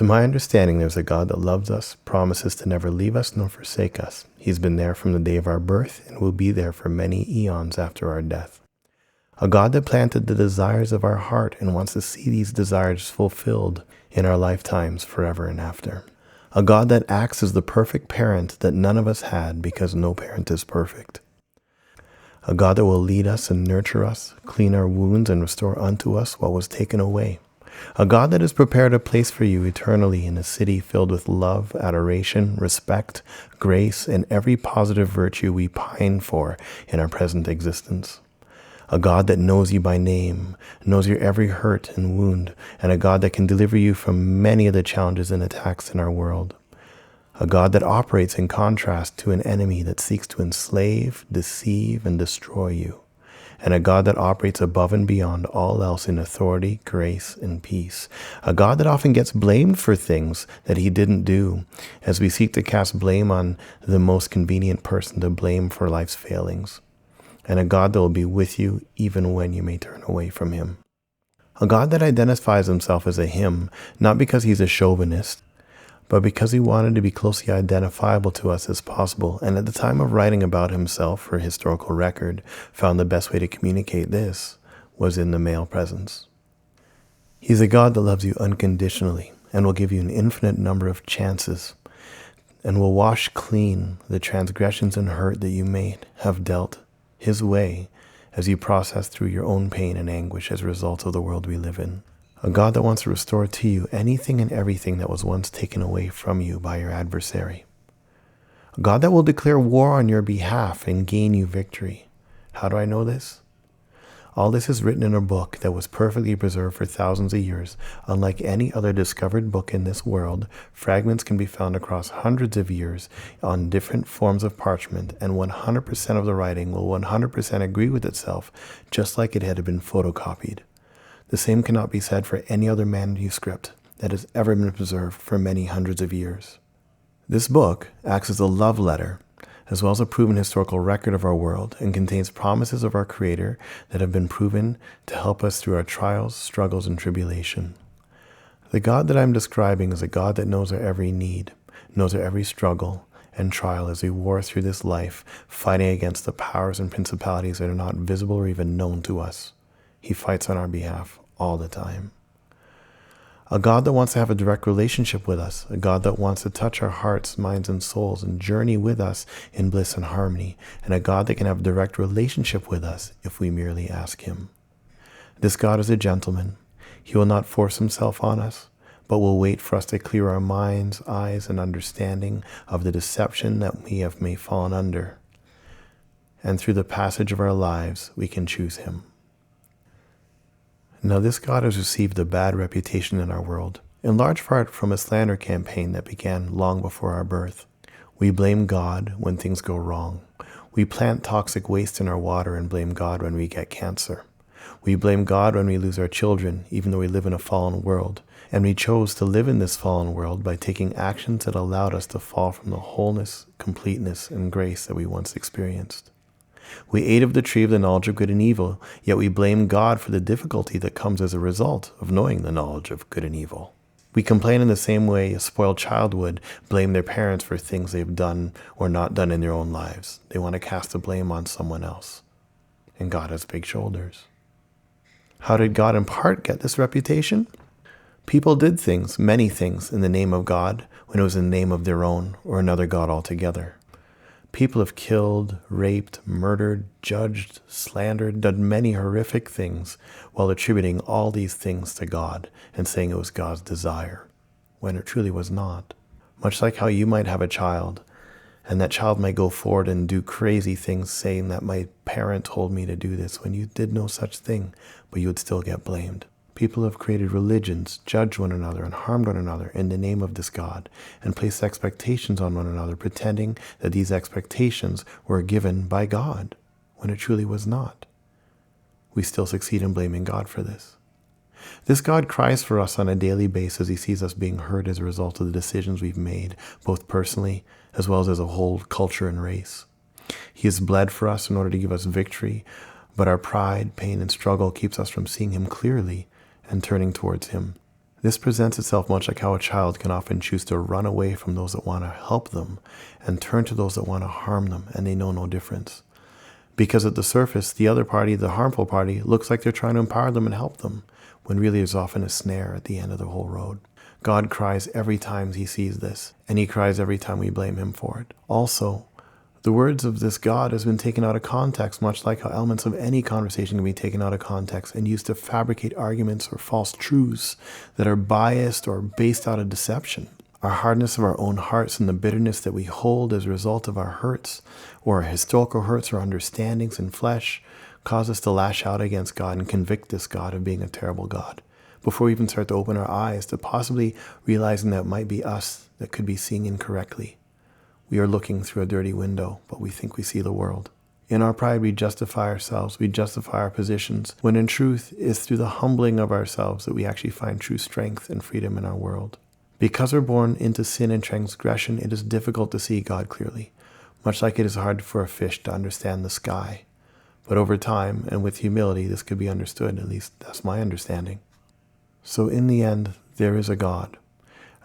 To my understanding, there's a God that loves us, promises to never leave us nor forsake us. He's been there from the day of our birth and will be there for many eons after our death. A God that planted the desires of our heart and wants to see these desires fulfilled in our lifetimes forever and after. A God that acts as the perfect parent that none of us had because no parent is perfect. A God that will lead us and nurture us, clean our wounds and restore unto us what was taken away. A God that has prepared a place for you eternally in a city filled with love, adoration, respect, grace, and every positive virtue we pine for in our present existence. A God that knows you by name, knows your every hurt and wound, and a God that can deliver you from many of the challenges and attacks in our world. A God that operates in contrast to an enemy that seeks to enslave, deceive, and destroy you. And a God that operates above and beyond all else in authority, grace, and peace. A God that often gets blamed for things that he didn't do, as we seek to cast blame on the most convenient person to blame for life's failings. And a God that will be with you even when you may turn away from him. A God that identifies himself as a him, not because he's a chauvinist, but because he wanted to be closely identifiable to us as possible, and at the time of writing about himself for historical record, found the best way to communicate this was in the male presence. He's a God that loves you unconditionally and will give you an infinite number of chances and will wash clean the transgressions and hurt that you may have dealt his way as you process through your own pain and anguish as a result of the world we live in. A God that wants to restore to you anything and everything that was once taken away from you by your adversary. A God that will declare war on your behalf and gain you victory. How do I know this? All this is written in a book that was perfectly preserved for thousands of years. Unlike any other discovered book in this world, fragments can be found across hundreds of years on different forms of parchment, and 100% of the writing will 100% agree with itself, just like it had been photocopied. The same cannot be said for any other manuscript that has ever been preserved for many hundreds of years. This book acts as a love letter, as well as a proven historical record of our world, and contains promises of our Creator that have been proven to help us through our trials, struggles, and tribulation. The God that I'm describing is a God that knows our every need, knows our every struggle and trial as we war through this life, fighting against the powers and principalities that are not visible or even known to us. He fights on our behalf all the time. A God that wants to have a direct relationship with us, a God that wants to touch our hearts, minds, and souls and journey with us in bliss and harmony, and a God that can have a direct relationship with us if we merely ask him. This God is a gentleman. He will not force himself on us, but will wait for us to clear our minds, eyes, and understanding of the deception that we have may fallen under. And through the passage of our lives, we can choose him. Now this God has received a bad reputation in our world, in large part from a slander campaign that began long before our birth. We blame God when things go wrong. We plant toxic waste in our water and blame God when we get cancer. We blame God when we lose our children, even though we live in a fallen world. And we chose to live in this fallen world by taking actions that allowed us to fall from the wholeness, completeness, and grace that we once experienced. We ate of the tree of the knowledge of good and evil, yet we blame God for the difficulty that comes as a result of knowing the knowledge of good and evil. We complain in the same way a spoiled child would blame their parents for things they've done or not done in their own lives. They want to cast the blame on someone else. And God has big shoulders. How did God in part get this reputation? People did things, many things, in the name of God when it was in the name of their own or another God altogether. People have killed, raped, murdered, judged, slandered, done many horrific things while attributing all these things to God and saying it was God's desire, when it truly was not. Much like how you might have a child, and that child might go forward and do crazy things saying that my parent told me to do this when you did no such thing, but you would still get blamed. People have created religions, judged one another, and harmed one another in the name of this God, and placed expectations on one another, pretending that these expectations were given by God, when it truly was not. We still succeed in blaming God for this. This God cries for us on a daily basis. He sees us being hurt as a result of the decisions we've made, both personally as well as a whole culture and race. He has bled for us in order to give us victory, but our pride, pain, and struggle keeps us from seeing him clearly and turning towards him. This presents itself much like how a child can often choose to run away from those that want to help them and turn to those that want to harm them, and they know no difference. Because at the surface, the other party, the harmful party, looks like they're trying to empower them and help them, when really there's often a snare at the end of the whole road. God cries every time he sees this, and he cries every time we blame him for it. Also, the words of this God has been taken out of context, much like how elements of any conversation can be taken out of context and used to fabricate arguments or false truths that are biased or based out of deception. Our hardness of our own hearts and the bitterness that we hold as a result of our hurts, or our historical hurts or understandings in flesh, cause us to lash out against God and convict this God of being a terrible God, before we even start to open our eyes to possibly realizing that it might be us that could be seeing incorrectly. We are looking through a dirty window, but we think we see the world. In our pride, we justify ourselves, we justify our positions, when in truth, it's through the humbling of ourselves that we actually find true strength and freedom in our world. Because we're born into sin and transgression, it is difficult to see God clearly, much like it is hard for a fish to understand the sky. But over time, and with humility, this could be understood, at least that's my understanding. So in the end, there is a God,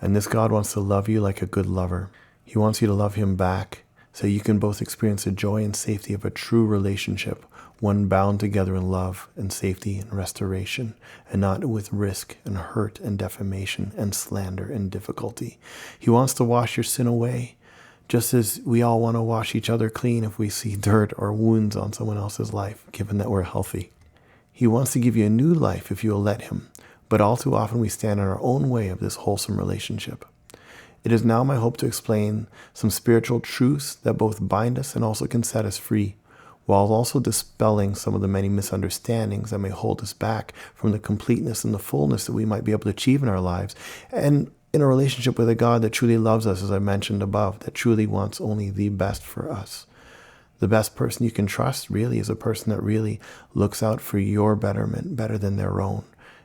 and this God wants to love you like a good lover. He wants you to love him back so you can both experience the joy and safety of a true relationship, one bound together in love and safety and restoration, and not with risk and hurt and defamation and slander and difficulty. He wants to wash your sin away, just as we all want to wash each other clean if we see dirt or wounds on someone else's life, given that we're healthy. He wants to give you a new life if you will let him, but all too often we stand in our own way of this wholesome relationship. It is now my hope to explain some spiritual truths that both bind us and also can set us free, while also dispelling some of the many misunderstandings that may hold us back from the completeness and the fullness that we might be able to achieve in our lives, and in a relationship with a God that truly loves us, as I mentioned above, that truly wants only the best for us. The best person you can trust really is a person that really looks out for your betterment better than their own,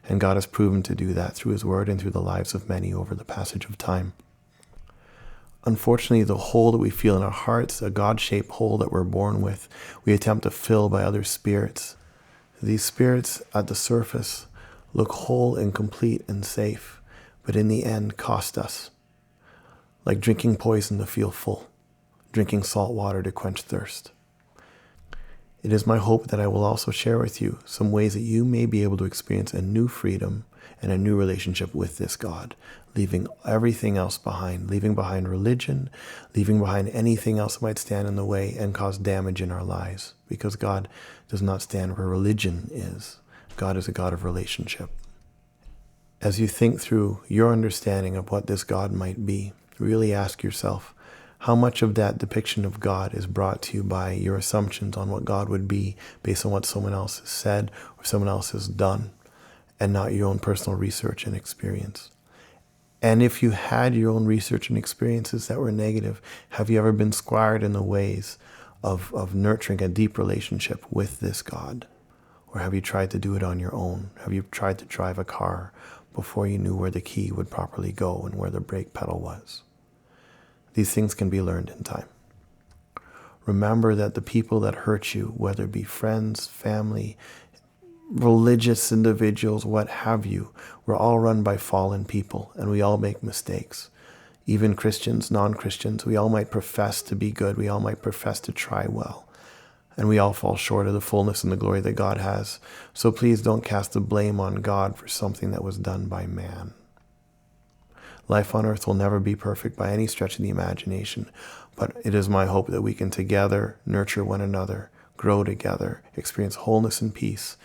and God has proven to do that through his word and through the lives of many over the passage of time. Unfortunately, the hole that we feel in our hearts, a God-shaped hole that we're born with, we attempt to fill by other spirits. These spirits at the surface look whole and complete and safe, but in the end cost us. Like drinking poison to feel full, drinking salt water to quench thirst. It is my hope that I will also share with you some ways that you may be able to experience a new freedom and a new relationship with this God, leaving everything else behind, leaving behind religion, leaving behind anything else that might stand in the way and cause damage in our lives, because God does not stand where religion is. God is a God of relationship. As you think through your understanding of what this God might be, really ask yourself, how much of that depiction of God is brought to you by your assumptions on what God would be based on what someone else has said or someone else has done, and not your own personal research and experience? And if you had your own research and experiences that were negative, have you ever been squired in the ways of nurturing a deep relationship with this God? Or have you tried to do it on your own? Have you tried to drive a car before you knew where the key would properly go and where the brake pedal was? These things can be learned in time. Remember that the people that hurt you, whether it be friends, family, religious individuals, what have you, we're all run by fallen people, and we all make mistakes. Even Christians, non-Christians, we all might profess to be good. We all might profess to try well. And we all fall short of the fullness and the glory that God has. So please don't cast the blame on God for something that was done by man. Life on earth will never be perfect by any stretch of the imagination, but it is my hope that we can together nurture one another, grow together, experience wholeness and peace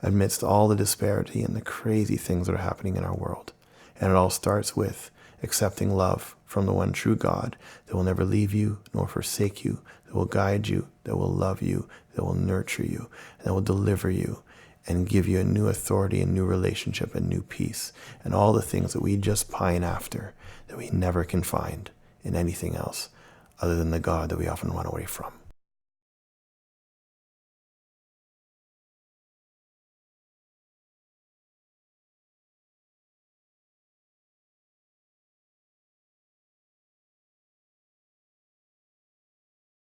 amidst all the disparity and the crazy things that are happening in our world. And it all starts with accepting love from the one true God that will never leave you nor forsake you, that will guide you, that will love you, that will nurture you, and that will deliver you and give you a new authority, a new relationship, a new peace, and all the things that we just pine after that we never can find in anything else other than the God that we often run away from.